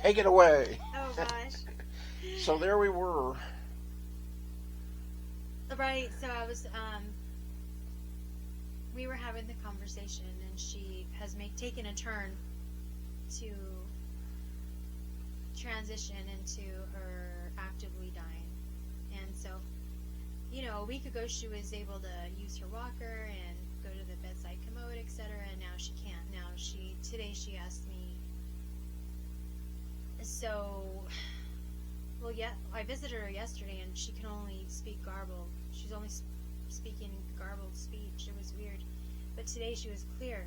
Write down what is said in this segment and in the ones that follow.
Take it away. Oh gosh. So there we were. Right. So we were having the conversation, and she has taken a turn to transition into her actively dying. And so, a week ago she was able to use her walker and go to the bedside commode, etc. And now she can't. Today she asked me. So, well, yeah, I visited her yesterday, and she can only speak garbled. She's only speaking garbled speech. It was weird. But today she was clear.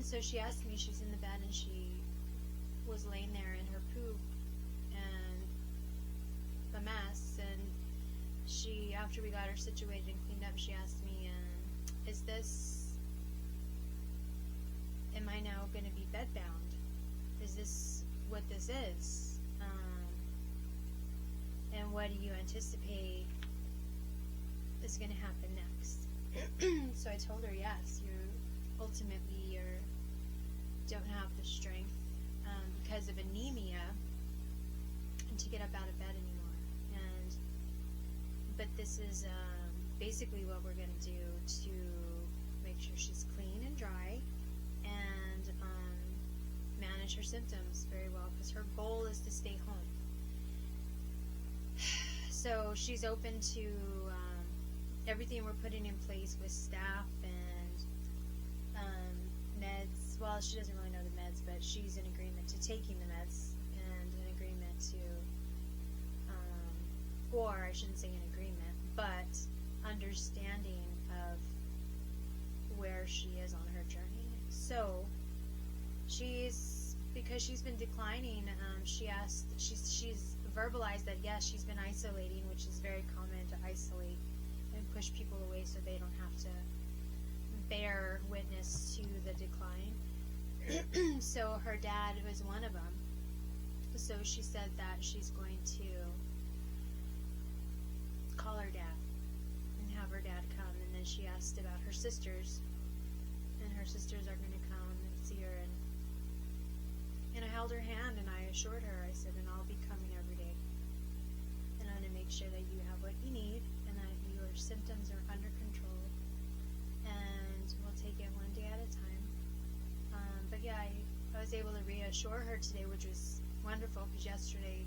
So she asked me, she's in the bed, and she was laying there in her poop and a mess. And she, after we got her situated and cleaned up, she asked me, am I now going to be bedbound? Is this what this is? And what do you anticipate is going to happen next? So I told her, yes, you don't have the strength because of anemia to get up out of bed anymore. But this is basically what we're going to do to make sure she's clean and dry and manage her symptoms very well, because her goal is to stay home. So she's open to everything we're putting in place with staff and meds. Well, she doesn't really know the meds, but she's in agreement to taking the meds and in agreement to, or I shouldn't say in agreement, but understanding of where she is on her journey. So because she's been declining, she's verbalized that yes, she's been isolating, which is very common to isolate and push people away so they don't have to bear witness to the decline. So her dad was one of them. So she said that she's going to call her dad and have her dad come, and then she asked about her sisters, and her sisters are going to come and see her, and I held her hand and I assured her, I said, and I'll be coming every day, and I'm going to make sure that you have what you need and that your symptoms are under control, and we'll take it one day at a time. But yeah, I was able to reassure her today, which was wonderful, because yesterday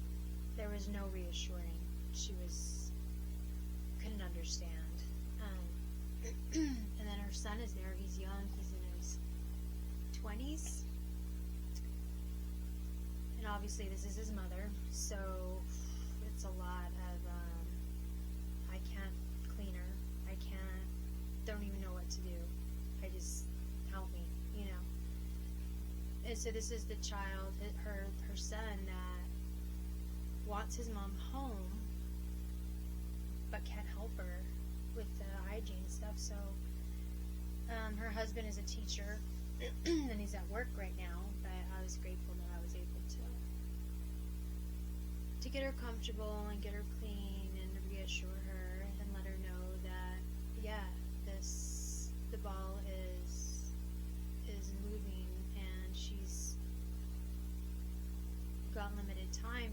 there was no reassuring. She couldn't understand. And then her son is there. He's young. He's in his 20s. And obviously this is his mother, so it's a lot of, I can't clean her. Don't even know what to do. Help me, And so this is the child, her son, that wants his mom home, but can't help her with the hygiene stuff. So her husband is a teacher, and he's at work right now, but I was grateful that I was able to get her comfortable and get her clean and reassure her and let her know that, yeah, the ball is moving, and she's got limited time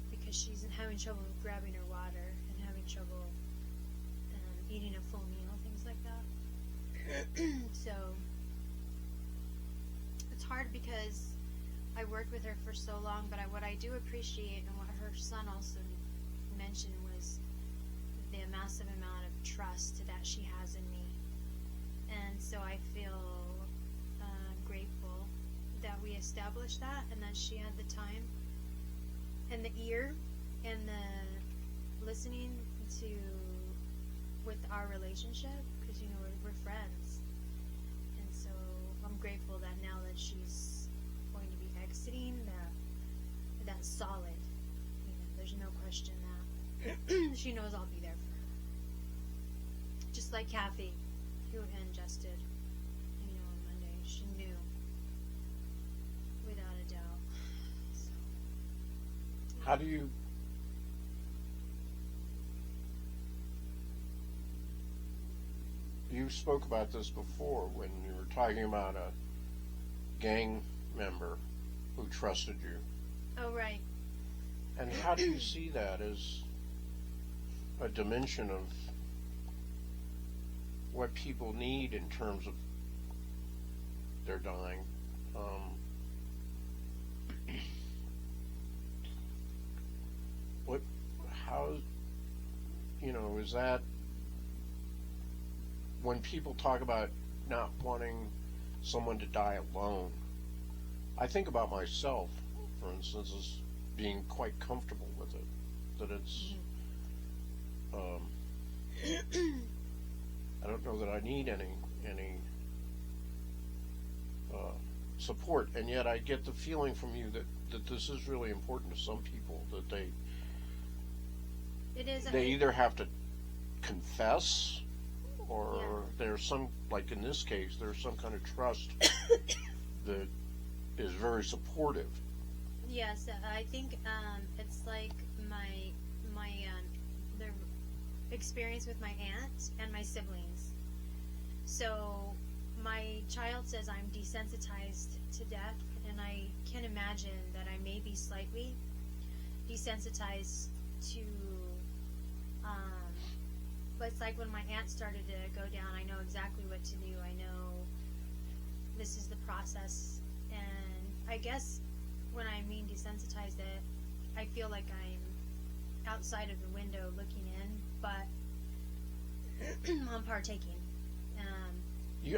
because she's having trouble grabbing her water and having trouble eating a full meal, things like that. So it's hard because I worked with her for so long, but what I do appreciate, and what her son also mentioned, was the massive amount of trust that she has in me. And so I feel grateful that we established that, and that she had the time and the ear and the listening to with our relationship, because we're friends. And so I'm grateful that now that she's going to be exiting, that's solid. There's no question that she knows I'll be there for her. Just like Kathy, who ingested, on Monday. She knew, without a doubt. So. How do you spoke about this before when you were talking about a gang member who trusted you. Oh, right. And how do you see that as a dimension of what people need in terms of their dying? What, how, is that when people talk about not wanting someone to die alone? I think about myself, for instance, as being quite comfortable with it. That it's, I don't know that I need any support, and yet I get the feeling from you that this is really important to some people, that It is. they either have to confess, or there's some, like in this case, there's some kind of trust that is very supportive. Yes, I think it's like my the experience with my aunt and my siblings. So my child says I'm desensitized to death, and I can imagine that I may be slightly desensitized to. But it's like when my aunt started to go down, I know exactly what to do. I know this is the process, and I guess when I mean desensitized, that I feel like I'm outside of the window looking in, but I'm partaking.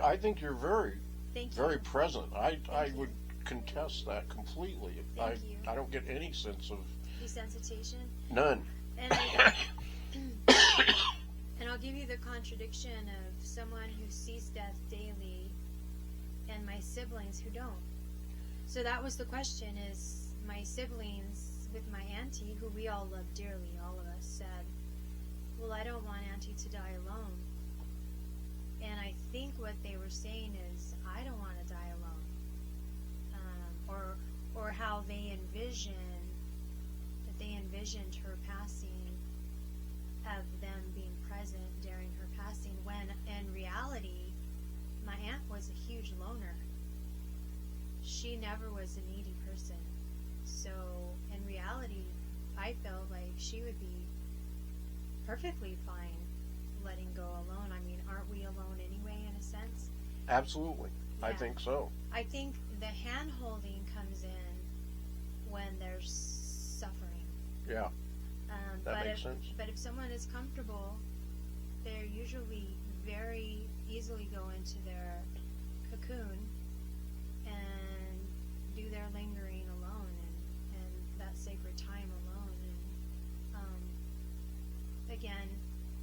I think you're very Thank you. very present. I you. would contest that completely. Thank you. I don't get any sense of Desensitization. none. And and I'll give you the contradiction of someone who sees death daily and my siblings who don't. So that was the question, is my siblings with my auntie, who we all love dearly, all of us, said, well, I don't want auntie to die alone. And I think what they were saying is, I don't want to die alone. Or how they envisioned her passing, of them being present during her passing, when in reality, my aunt was a huge loner. She never was a needy person. So in reality, I felt like she would be perfectly fine letting go alone. I mean, aren't we alone anyway, in a sense? Absolutely. Yeah. I think so. I think the hand-holding comes in when there's suffering. Yeah. That makes sense. But if someone is comfortable, they're usually very easily go into their cocoon and do their lingering alone, and that sacred time alone. And again,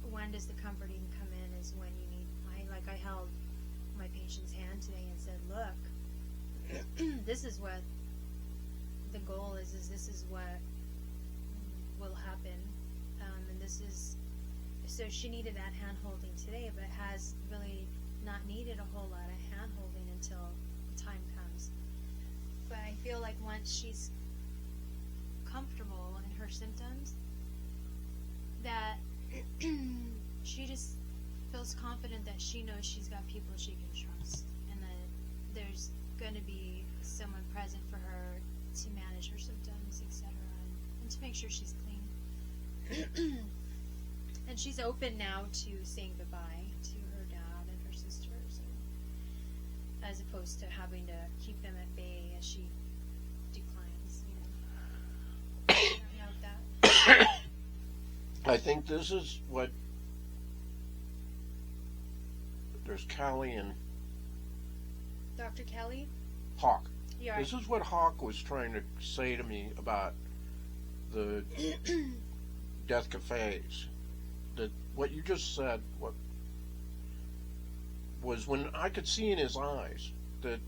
when does the comforting come in is when you need. I held my patient's hand today and said, look, this is what the goal is this is what will happen, and this is, so she needed that hand holding today, but has really not needed a whole lot of hand holding until the time comes. But I feel like once she's comfortable in her symptoms, that she just feels confident that she knows she's got people she can trust, and that there's going to be someone present for her to manage her symptoms, etc., and to make sure she's clean. And she's open now to saying goodbye to her dad and her sisters, as opposed to having to keep them at bay as she declines. Note that. I think this is what there's Callie and Dr. Kelly? Hawk. Yeah. This is what Hawk was trying to say to me about the death cafes. That what you just said, what was when I could see in his eyes that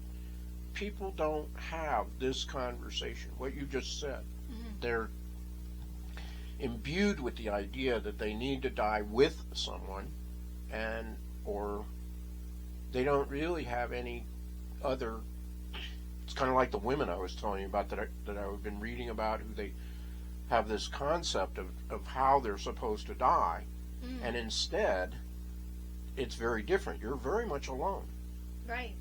people don't have this conversation. What you just said, they're imbued with the idea that they need to die with someone, and or they don't really have any other. It's kind of like the women I was telling you about that I've been reading about, who they have this concept of how they're supposed to die, and instead it's very different. You're very much alone. Right.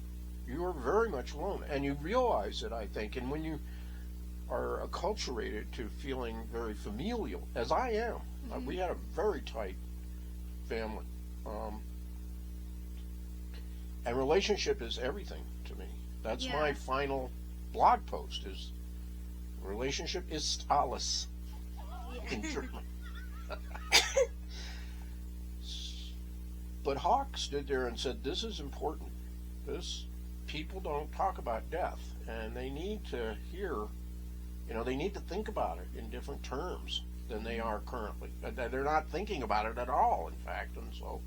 You are very much alone, and you realize it, I think. And when you are acculturated to feeling very familial, as I am. We had a very tight family. And relationship is everything to me. That's my final blog post is relationship is alles in German. But Hawk stood there and said, this is important. People don't talk about death, and they need to hear, they need to think about it in different terms than they are currently. They're not thinking about it at all, in fact. And so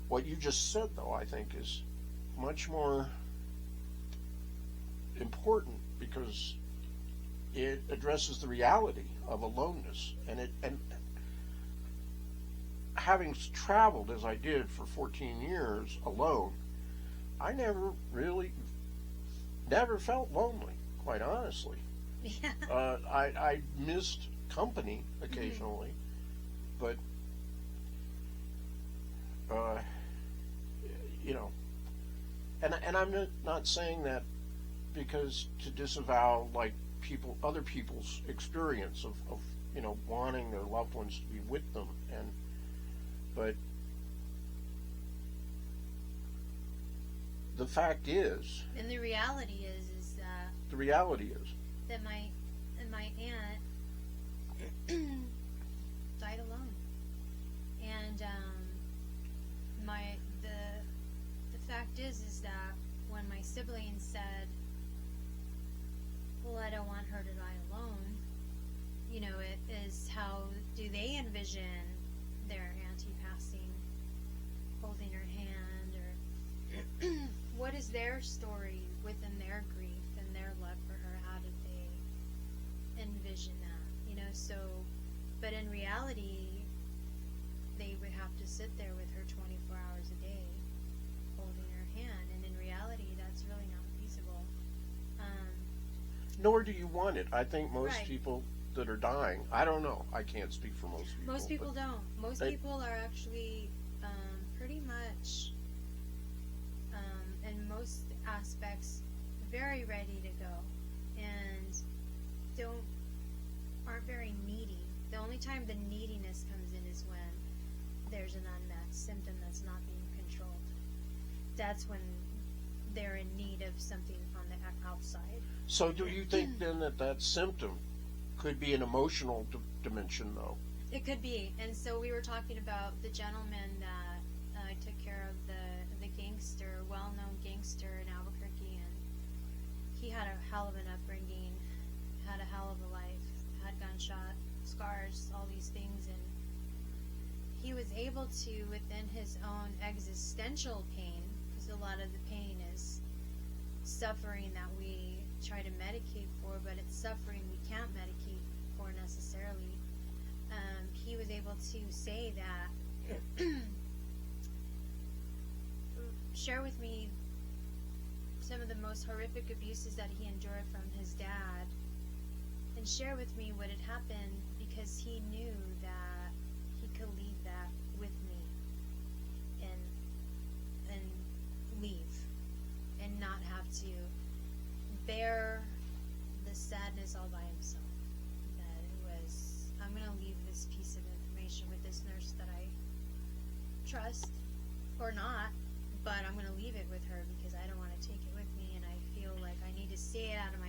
what you just said, though, I think is much more important because it addresses the reality of aloneness. And having traveled as I did for 14 years alone, I never felt lonely, quite honestly. Yeah. I missed company occasionally, but and I'm not saying that because to disavow other people's experience of wanting their loved ones to be with them, but the fact is, and the reality is that my aunt died alone, and the fact is that when my siblings said, well, I don't want her to die alone, it is how do they envision their auntie passing, holding her hand, or what is their story within their grief and their love for her? How did they envision that? So, but in reality, they would have to sit there with her 24 hours a day, holding her hand, and in reality, that's really not feasible. Nor do you want it. I think most Right. people that are dying, I don't know, I can't speak for most people. Most people don't. Most people are actually pretty much, in most aspects, very ready to go, and aren't very needy. The only time the neediness comes in is when there's an unmet symptom that's not being controlled. That's when they're in need of something on the outside. So do you think then that symptom could be an emotional dimension, though? It could be. And so we were talking about the gentleman that took care of the gangster, well-known gangster in Albuquerque, and he had a hell of an upbringing, had a hell of a life, had gunshot scars, all these things, and he was able to, within his own existential pain, because a lot of the pain is suffering that we try to medicate for, but it's suffering we can't medicate for necessarily. He was able to say that, share with me some of the most horrific abuses that he endured from his dad, and share with me what had happened, because he knew that he could leave that with me and leave and not have to bear the sadness all by himself. That it was, I'm going to leave this piece of information with this nurse that I trust, or not, but I'm going to leave it with her because I don't want to take it with me, and I feel like I need to say it out of my